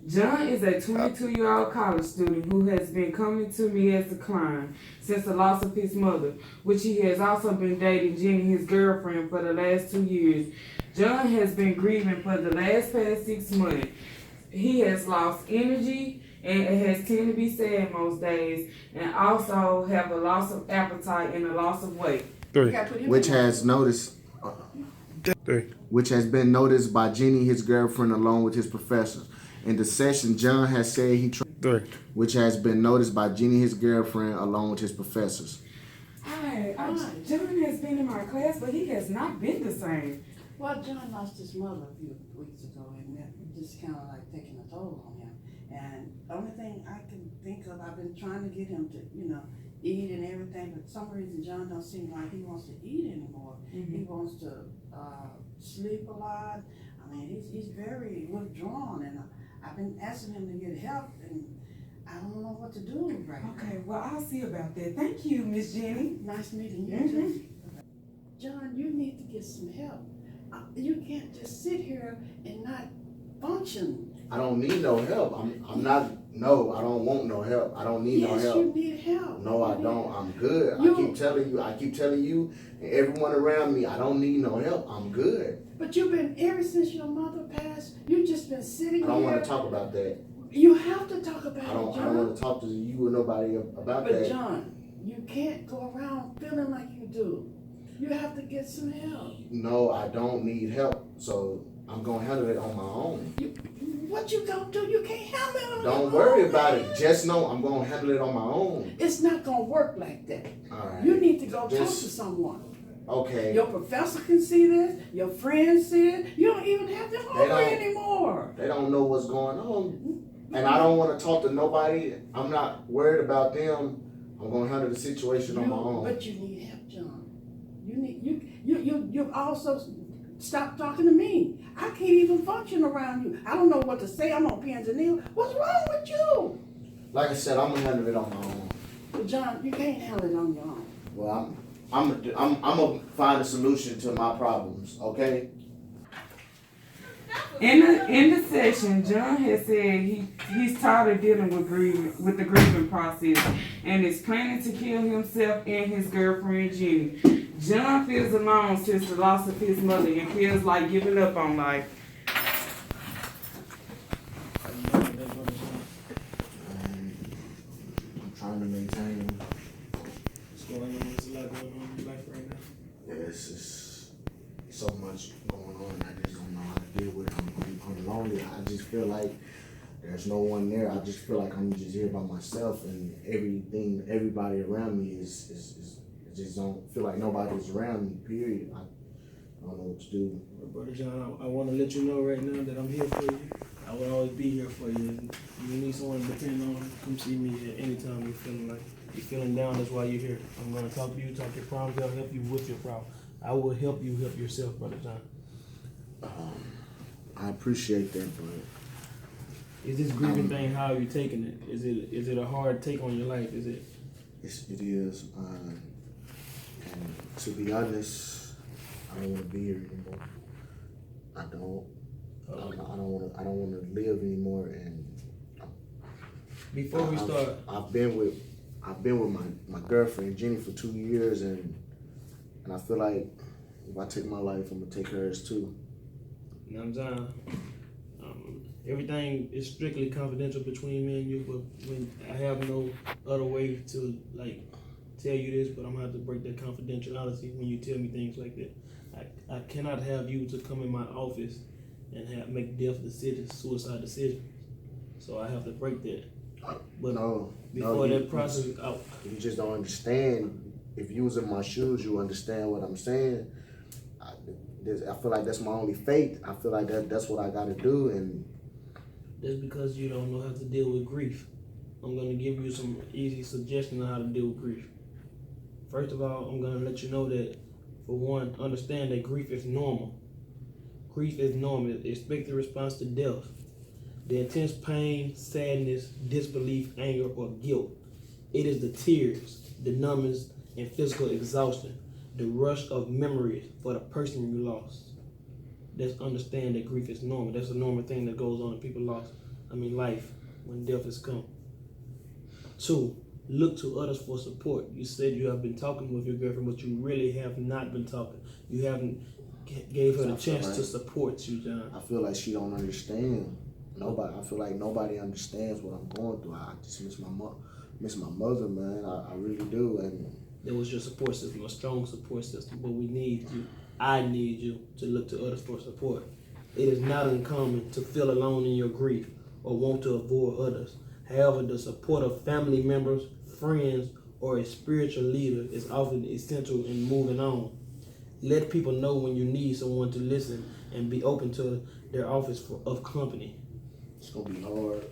John is a 22-year-old college student who has been coming to me as a client since the loss of his mother, which he has also been dating Jenny, his girlfriend, for the last 2 years. John has been grieving for the past 6 months. He has lost energy and has tended to be sad most days, and also have a loss of appetite and a loss of weight. Which has noticed, which has been noticed by Jenny, his girlfriend, along with his professors. In the session, John has said he tried, which has been noticed by Jenny, his girlfriend, along with his professors. Hi, John has been in my class, but he has not been the same. Well, John lost his mother a few weeks ago, and that just kind of like taking a toll on him. And the only thing I can think of, I've been trying to get him to, eat and everything, but for some reason John don't seem like he wants to eat anymore. Mm-hmm. He wants to sleep a lot. I mean, he's very withdrawn, and I've been asking him to get help, and I don't know what to do right now. Okay, well, I'll see about that. Thank you, Miss Jenny. Nice meeting you, Mm-hmm. too. John, you need to get some help. You can't just sit here and not function. I don't need no help. I'm not. No, I don't want no help. I don't need no help. Yes, you need help. No, I don't. I'm good. I keep telling you, and everyone around me, I don't need no help. I'm good. But you've been, ever since your mother passed, you've just been sitting here. I don't want to talk about that. You have to talk about I don't it, John. want to talk to you or nobody about that. But John, you can't go around feeling like you do. You have to get some help. No, I don't need help. So I'm going to handle it on my own. What you gonna do? You can't handle it on your Don't worry own, about man. it. Just know I'm going to handle it on my own. It's not gonna work like that. All right. You need to go talk to Just- someone. Okay. Your professor can see this. Your friends see it. You don't even have them over don't. anymore. They don't know what's going on. And I don't want to talk to nobody. I'm not worried about them. I'm going to handle the situation on my own. But you need help, John. You also stop talking to me. I can't even function around you. I don't know what to say. I'm on pins and needles. What's wrong with you? Like I said, I'm going to handle it on my own. But John, you can't handle it on your own. Well, I'm gonna find a solution to my problems, okay? In the session, John has said he's tired of dealing with the grieving process and is planning to kill himself and his girlfriend Jenny. John feels alone since the loss of his mother and feels like giving up on life. I'm trying to maintain. What's going on? There's a lot going on in your life right now. Yeah, it's just so much going on. I just don't know how to deal with it. I'm lonely. I just feel like there's no one there. I just feel like I'm just here by myself, and everybody around me is just don't feel like nobody's around me. Period. I don't know what to do. Well, Brother John, I want to let you know right now that I'm here for you. I will always be here for you. If you need someone to depend on, come see me at any time you're feeling down. That's why you're here. I'm going to talk to you, talk your problems. I'll help you with your problem. I will help you help yourself, Brother John. I appreciate that, but Is this grieving thing, how are you taking it? Is it a hard take on your life? Is it? it is. And to be honest, I don't want to be here anymore. I don't. Okay. I don't want to live anymore. And Before we start, I've been with my girlfriend Jenny for 2 years, and I feel like if I take my life, I'm gonna take hers too. you know what I'm saying? Everything is strictly confidential between me and you, but when I have no other way to tell you this, but I'm gonna have to break that confidentiality when you tell me things like that. I cannot have you to come in my office and make suicide decisions. So I have to break that. But before that process, you just don't understand. If you was in my shoes, you understand what I'm saying. I feel like that's my only fate. I feel like that's what I gotta do, and that's because you don't know how to deal with grief. I'm gonna give you some easy suggestions on how to deal with grief. First of all, I'm gonna let you know that, for one, understand that grief is normal. Grief is normal. It's expected response to death. The intense pain, sadness, disbelief, anger, or guilt. It is the tears, the numbness, and physical exhaustion, the rush of memories for the person you lost. Let's understand that grief is normal. That's a normal thing that goes on when people lost life when death has come. 2, look to others for support. You said you have been talking with your girlfriend, but you really have not been talking. You haven't gave her the chance to support you, John. I feel like she don't understand. I feel like nobody understands what I'm going through. I just miss my mother, man. I really do. And That was your support system, a strong support system. But we need you. I need you to look to others for support. It is not uncommon to feel alone in your grief or want to avoid others. However, the support of family members, friends, or a spiritual leader is often essential in moving on. Let people know when you need someone to listen and be open to their office of company. it's gonna be hard.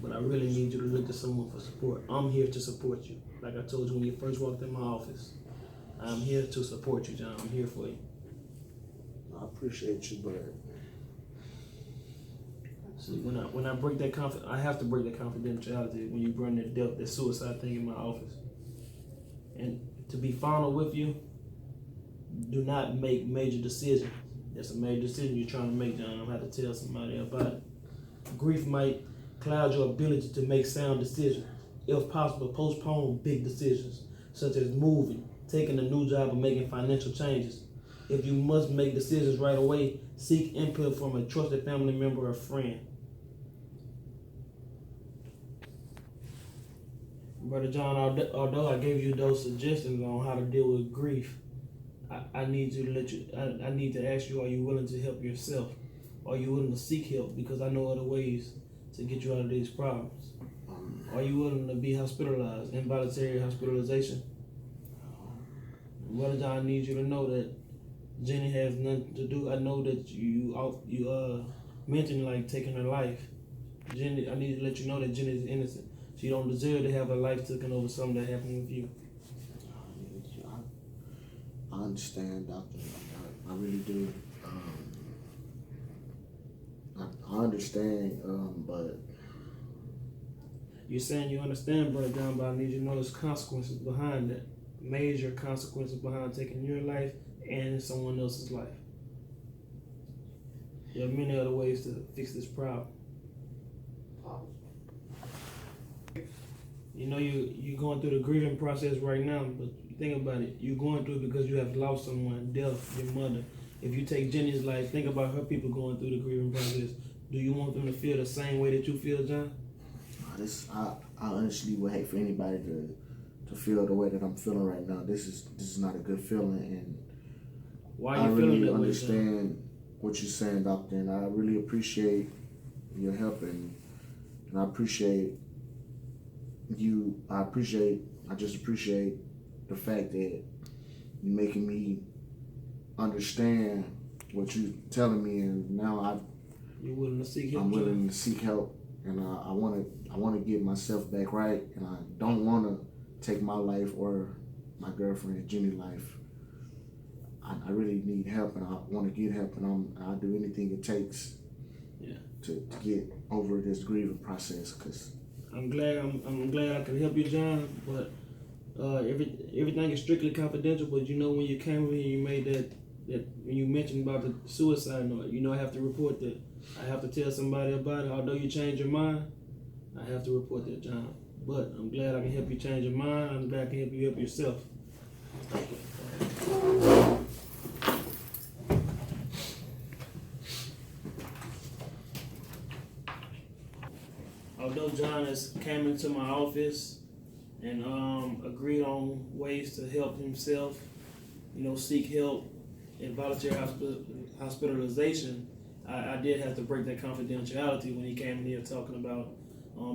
But I really need you to look to someone for support. I'm here to support you. Like I told you when you first walked in my office. I'm here to support you, John. I'm here for you. I appreciate you, but See, when I break that I have to break that confidentiality when you bring that suicide thing in my office. And to be final with you, do not make major decisions. That's a major decision you're trying to make, John. I'm gonna have to tell somebody about it. Grief might cloud your ability to make sound decisions. If possible, postpone big decisions, such as moving, taking a new job, or making financial changes. If you must make decisions right away, seek input from a trusted family member or friend. Brother John, although I gave you those suggestions on how to deal with grief, I need to I need to ask you, are you willing to help yourself? Are you willing to seek help? Because I know other ways to get you out of these problems. Are you willing to be hospitalized, involuntary hospitalization? Brother John, I need you to know that Jenny has nothing to do. I know that you mentioned like taking her life. Jenny, I need to let you know that Jenny is innocent. She don't deserve to have her life taken over something that happened with you. I understand, Doctor. I really do. I understand, but You're saying you understand, Brother John, but I need you to know there's consequences behind that. Major consequences behind taking your life and someone else's life. There are many other ways to fix this problem. You know you're going through the grieving process right now, but think about it. You're going through it because you have lost someone, death, your mother. If you take Jenny's life, think about her people going through the grieving process. Do you want them to feel the same way that you feel, John? I honestly would hate for anybody to feel the way that I'm feeling right now. This is not a good feeling, and Why are you feeling that way, John? I really understand what you're saying, Doctor, and I really appreciate your help, and I appreciate you. I just appreciate the fact that you're making me understand what you're telling me, and now You're willing to seek help. I'm willing to seek help, and I want to get myself back right, and I don't want to take my life or my girlfriend Jenny's life. I really need help, and I want to get help, and I'll do anything it takes. To get over this grieving process, because I'm glad I can help you, John. But everything is strictly confidential. But you know, when you came over here, you made that when you mentioned about the suicide note, you know, I have to report that. I have to tell somebody about it. Although you changed your mind, I have to report that, John. But I'm glad I can help you change your mind. I'm glad I can help you help yourself. Although John has came into my office and agreed on ways to help himself, you know, seek help in voluntary hospitalization, I did have to break that confidentiality when he came in here talking about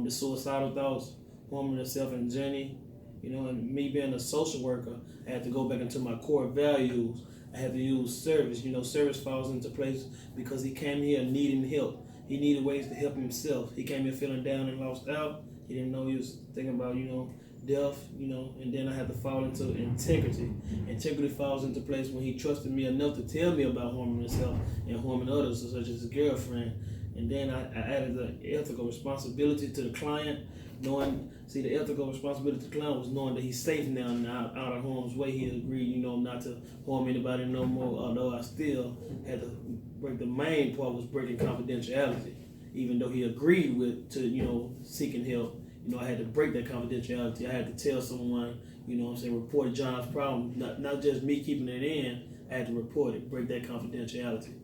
the suicidal thoughts, harming himself and Jenny. You know, and me being a social worker, I had to go back into my core values. I had to use service. You know, service falls into place because he came here needing help. He needed ways to help himself. He came here feeling down and lost out. He didn't know he was thinking about, you know, death, you know, and then I had to fall into integrity. Integrity falls into place when he trusted me enough to tell me about harming himself and harming others, such as his girlfriend. And then I added the ethical responsibility to the client, the ethical responsibility to the client was knowing that he's safe now and out of harm's way. He agreed, you know, not to harm anybody no more, although I still had to break the main part was breaking confidentiality. even though he agreed to seeking help. I had to break that confidentiality. I had to tell someone, report John's problem. Not just me keeping it in. I had to report it, break that confidentiality.